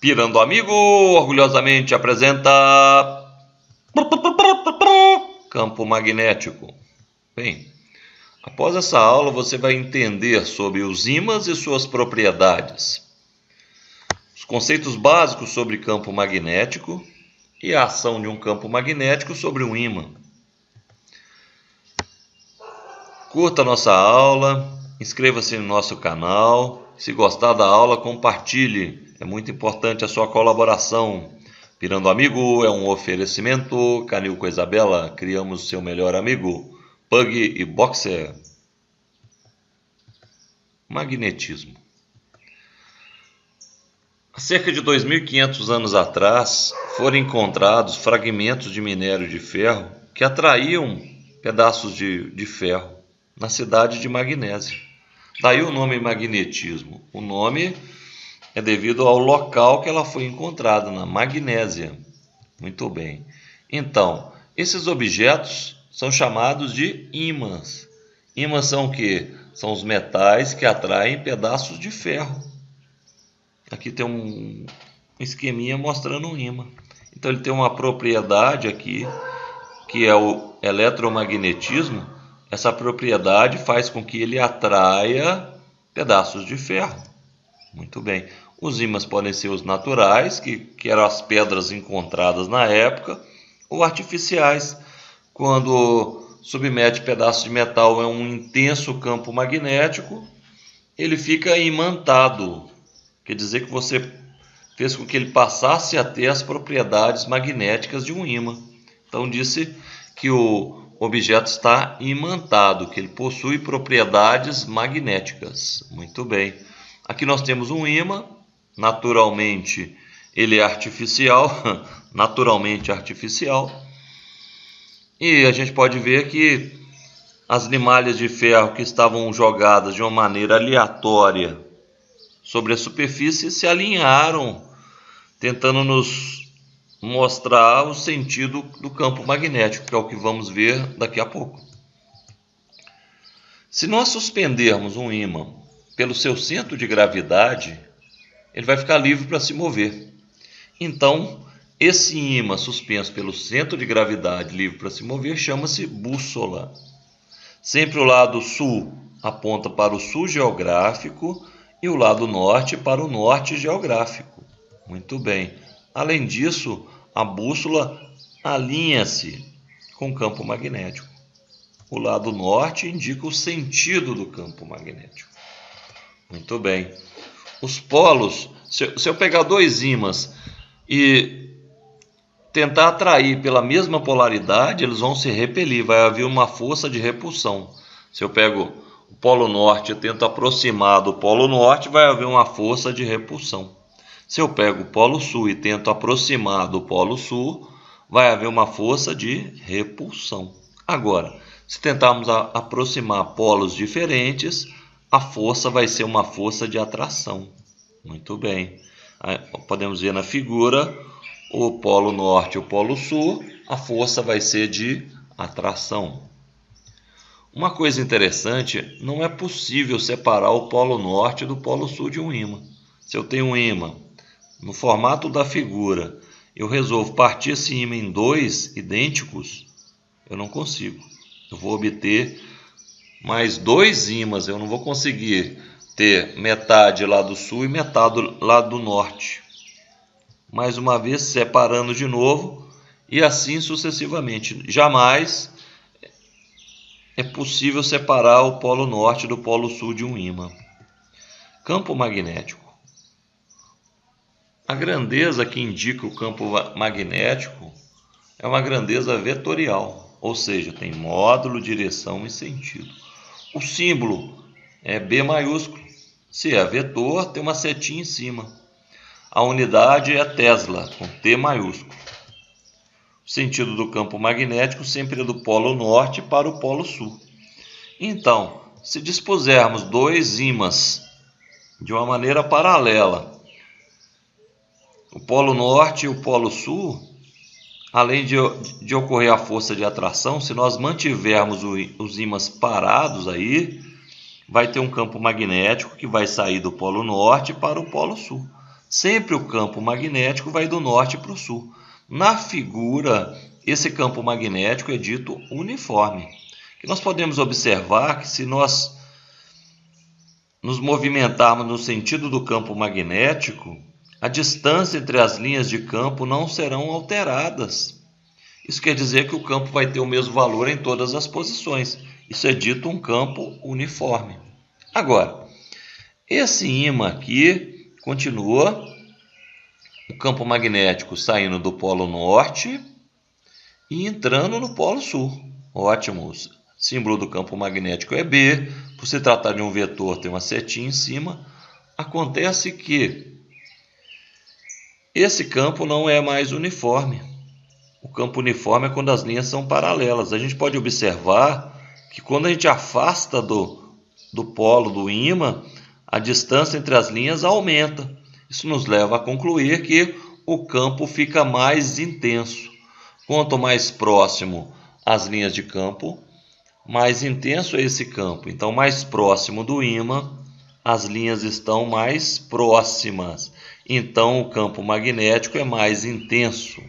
Pirando Amigo orgulhosamente apresenta campo magnético. Bem, após essa aula você vai entender sobre os ímãs e suas propriedades, os conceitos básicos sobre campo magnético e a ação de um campo magnético sobre um ímã. Curta nossa aula, inscreva-se no nosso canal. Se gostar da aula, compartilhe. É muito importante a sua colaboração. Pirando Amigo é um oferecimento. Canil com Isabela, criamos seu melhor amigo. Pug e Boxer. Magnetismo. Há cerca de 2.500 anos atrás, foram encontrados fragmentos de minério de ferro que atraíam pedaços de ferro na cidade de Magnésia. Daí o nome magnetismo. O nome é devido ao local que ela foi encontrada, na Magnésia. Muito bem. Então, esses objetos são chamados de ímãs. Ímãs são o quê? São os metais que atraem pedaços de ferro. Aqui tem um esqueminha mostrando um ímã. Então ele tem uma propriedade aqui, que é o eletromagnetismo. Essa propriedade faz com que ele atraia pedaços de ferro. Muito bem. Os ímãs podem ser os naturais, que eram as pedras encontradas na época, ou artificiais, quando submete pedaços de metal a um intenso campo magnético, ele fica imantado. Quer dizer que você fez com que ele passasse a ter as propriedades magnéticas de um ímã. Então disse que o objeto está imantado, que ele possui propriedades magnéticas. Muito bem. Aqui nós temos um ímã, naturalmente ele é artificial, naturalmente artificial. E a gente pode ver que as limalhas de ferro que estavam jogadas de uma maneira aleatória sobre a superfície se alinharam, tentando nos mostrar o sentido do campo magnético, que é o que vamos ver daqui a pouco. Se nós suspendermos um ímã pelo seu centro de gravidade, ele vai ficar livre para se mover. Então, esse ímã suspenso pelo centro de gravidade livre para se mover chama-se bússola. Sempre o lado sul aponta para o sul geográfico e o lado norte para o norte geográfico. Muito bem. Além disso, a bússola alinha-se com o campo magnético. O lado norte indica o sentido do campo magnético. Muito bem. Os polos, se eu pegar dois ímãs e tentar atrair pela mesma polaridade, eles vão se repelir, vai haver uma força de repulsão. Se eu pego o polo norte e tento aproximar do polo norte, vai haver uma força de repulsão. Se eu pego o polo sul e tento aproximar do polo sul, vai haver uma força de repulsão. Agora, se tentarmos aproximar polos diferentes, a força vai ser uma força de atração. Muito bem. Aí, podemos ver na figura o polo norte e o polo sul, a força vai ser de atração. Uma coisa interessante, não é possível separar o polo norte do polo sul de um ímã. Se eu tenho um ímã no formato da figura, eu resolvo partir esse ímã em dois idênticos, eu não consigo. Eu vou obter mais dois ímãs, eu não vou conseguir ter metade lá do sul e metade lá do norte. Mais uma vez, separando de novo, e assim sucessivamente. Jamais é possível separar o polo norte do polo sul de um ímã. Campo magnético. A grandeza que indica o campo magnético é uma grandeza vetorial, ou seja, tem módulo, direção e sentido. O símbolo é B maiúsculo. Se é vetor, tem uma setinha em cima. A unidade é Tesla, com T maiúsculo. O sentido do campo magnético sempre é do polo norte para o polo sul. Então, se dispusermos dois ímãs de uma maneira paralela, o polo norte e o polo sul, além de ocorrer a força de atração, se nós mantivermos os ímãs parados aí, vai ter um campo magnético que vai sair do polo norte para o polo sul. sempre o campo magnético vai do norte para o sul. Na figura, esse campo magnético é dito uniforme. Que nós podemos observar que se nós nos movimentarmos no sentido do campo magnético, a distância entre as linhas de campo não serão alteradas. Isso quer dizer que o campo vai ter o mesmo valor em todas as posições. Isso é dito um campo uniforme. Agora, esse ímã aqui continua o campo magnético saindo do polo norte e entrando no polo sul. Ótimo. O símbolo do campo magnético é B. Por se tratar de um vetor, tem uma setinha em cima. Acontece que esse campo não é mais uniforme. O campo uniforme é quando as linhas são paralelas. A gente pode observar que quando a gente afasta do polo do ímã, a distância entre as linhas aumenta. Isso nos leva a concluir que o campo fica mais intenso. Quanto mais próximo às linhas de campo, mais intenso é esse campo. Então, mais próximo do ímã, as linhas estão mais próximas. Então, o campo magnético é mais intenso.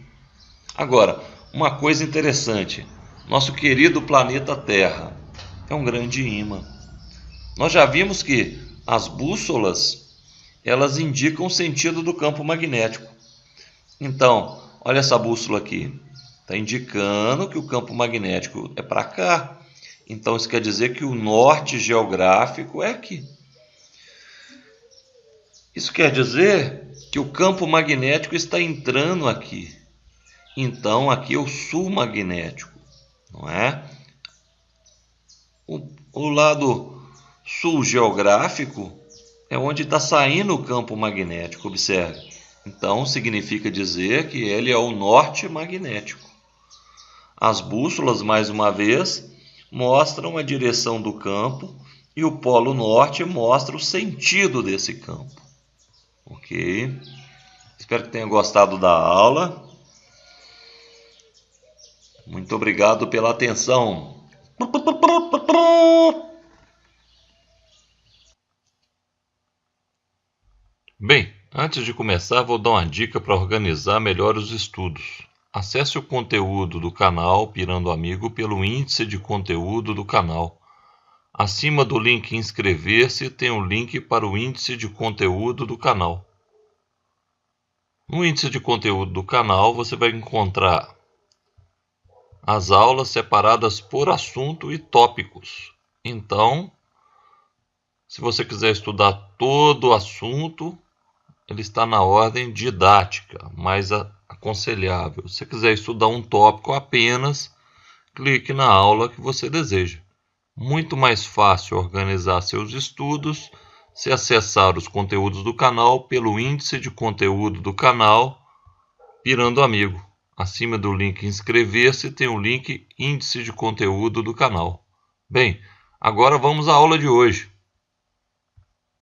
Agora, uma coisa interessante. Nosso querido planeta Terra é um grande ímã. Nós já vimos que as bússolas, elas indicam o sentido do campo magnético. Então, olha essa bússola aqui. Está indicando que o campo magnético é para cá. Então, isso quer dizer que o norte geográfico é aqui. Isso quer dizer que o campo magnético está entrando aqui. Então, aqui é o sul magnético, não é? O lado sul geográfico é onde está saindo o campo magnético, observe. Então, significa dizer que ele é o norte magnético. As bússolas, mais uma vez, mostram a direção do campo e o polo norte mostra o sentido desse campo. Ok? Espero que tenha gostado da aula. Muito obrigado pela atenção. Bem, antes de começar, vou dar uma dica para organizar melhor os estudos. Acesse o conteúdo do canal Pirando Amigo pelo índice de conteúdo do canal. Acima do link inscrever-se tem um link para o índice de conteúdo do canal. No índice de conteúdo do canal você vai encontrar as aulas separadas por assunto e tópicos. Então, se você quiser estudar todo o assunto, ele está na ordem didática, mais aconselhável. Se você quiser estudar um tópico apenas, clique na aula que você deseja. Muito mais fácil organizar seus estudos se acessar os conteúdos do canal pelo índice de conteúdo do canal Pirando Amigo. Acima do link inscrever-se tem o link índice de conteúdo do canal. Bem, agora vamos à aula de hoje.